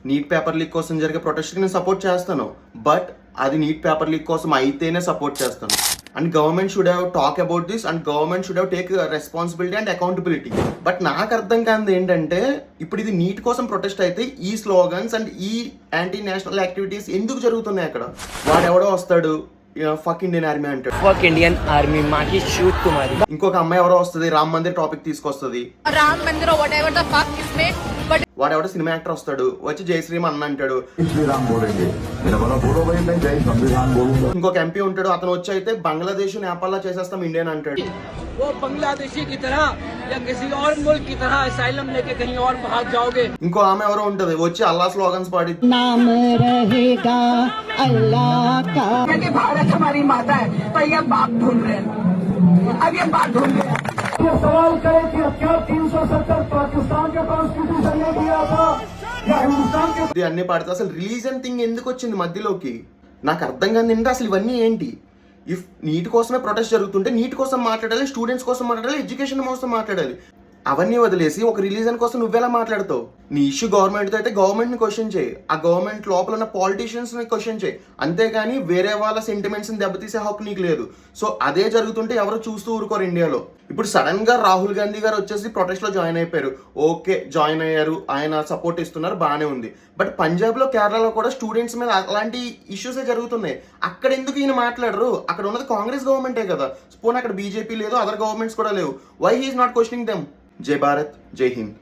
Neat paper leak కోసం జరిగే ప్రొటెస్ట్కి నేను సపోర్ట్ చేస్తాను, బట్ అది నీట్ పేపర్ లీక్ కోసం అయితేనే సపోర్ట్ చేస్తాను. And government should have talk about this and government should have take responsibility and accountability. But నాకు అర్థం కానిది ఏంటంటే, ఇప్పుడు ఇది నీట్ కోసం ప్రొటెస్ట్ అయితే ఈ స్లోగన్స్ అండ్ ఈ యాంటీ నేషనల్ యాక్టివిటీస్ ఎందుకు జరుగుతున్నాయి అక్కడ? వాడెవడో వస్తాడు, ఫక్ ఇండియన్ ఆర్మీ అంటాడు, ఫక్ ఇండియన్ ఆర్మీ మాకి షూట్ తుమారి. ఇంకొక అమ్మాయి ఎవరో వస్తుంది, రామ్ మందిర్ టాపిక్ తీసుకొస్తుంది, Ram Mandir whatever the fuck is made, but వాడెవడో సినిమా యాక్టర్ వస్తాడు, వచ్చి జై శ్రీరామ్ అన్న అంటాడు, ఇంకొక ఎంపీ ఉంటాడు, అతను వచ్చి అయితే బంగ్లాదేశ్ నేపాల్ చేసేస్తాం ఇండియన్ అంటాడు. वो बांग्लादेशी की तरह या किसी और मुल्क की तरह असाइलम लेके कहीं और भाग जाओगे. ఇంకో ఆమె ఎవరో ఉంటది, వచ్చి అల్లా స్లోగన్స్ పాడి नाम रहेगा अल्लाह का. कि भारत हमारी माता है, तो ये बात ढूंढ रहे हैं, अब ये बात ढूंढ रहे हैं. ये सवाल करें कि क्या 370 पाकिस्तान के कॉन्स्टिट्यूशन ने दिया था या हिंदुस्तान के? ఇది అన్ని పాడితే అసలు రిలీజన్ థింగ్ ఎందుకు వచ్చింది మధ్యలోకి? నాకు అర్థం కాదు ఏంటంటే అసలు ఇవన్నీ ఏంటి? ఇఫ్ నీట్ కోసమే ప్రొటెస్ట్ జరుగుతుంటే నీట్ కోసం మాట్లాడాలి, స్టూడెంట్స్ కోసం మాట్లాడాలి, ఎడ్యుకేషన్ కోసం మాట్లాడాలి. అవన్నీ వదిలేసి ఒక రిలీజన్ కోసం నువ్వెలా మాట్లాడతావు? నీ ఇష్యూ గవర్నమెంట్తో అయితే గవర్నమెంట్ ని క్వశ్చన్ చేయి, ఆ గవర్నమెంట్ లోపల ఉన్న పాలిటీషియన్స్ ని క్వశ్చన్ చేయి, అంతేగాని వేరే వాళ్ళ సెంటిమెంట్స్ ని దెబ్బతీసే హక్కు నీకు లేదు. సో అదే జరుగుతుంటే ఎవరు చూస్తూ ఊరుకోరు ఇండియాలో. ఇప్పుడు సడన్ గా రాహుల్ గాంధీ గారు వచ్చేసి ప్రొటెస్ట్ లో జాయిన్ అయిపోయారు, ఓకే జాయిన్ అయ్యారు, ఆయన సపోర్ట్ ఇస్తున్నారు, బాగానే ఉంది. బట్ పంజాబ్ లో, కేరళలో కూడా స్టూడెంట్స్ మీద అలాంటి ఇష్యూసే జరుగుతున్నాయి. అక్కడ ఎందుకు ఈయన మాట్లాడరు? అక్కడ ఉన్నది కాంగ్రెస్ గవర్నమెంటే కదా, పోనీ అక్కడ బీజేపీ లేదు, అదర్ గవర్నమెంట్స్ కూడా లేవు. Why he is not questioning them? జై భారత్, జై హింద్.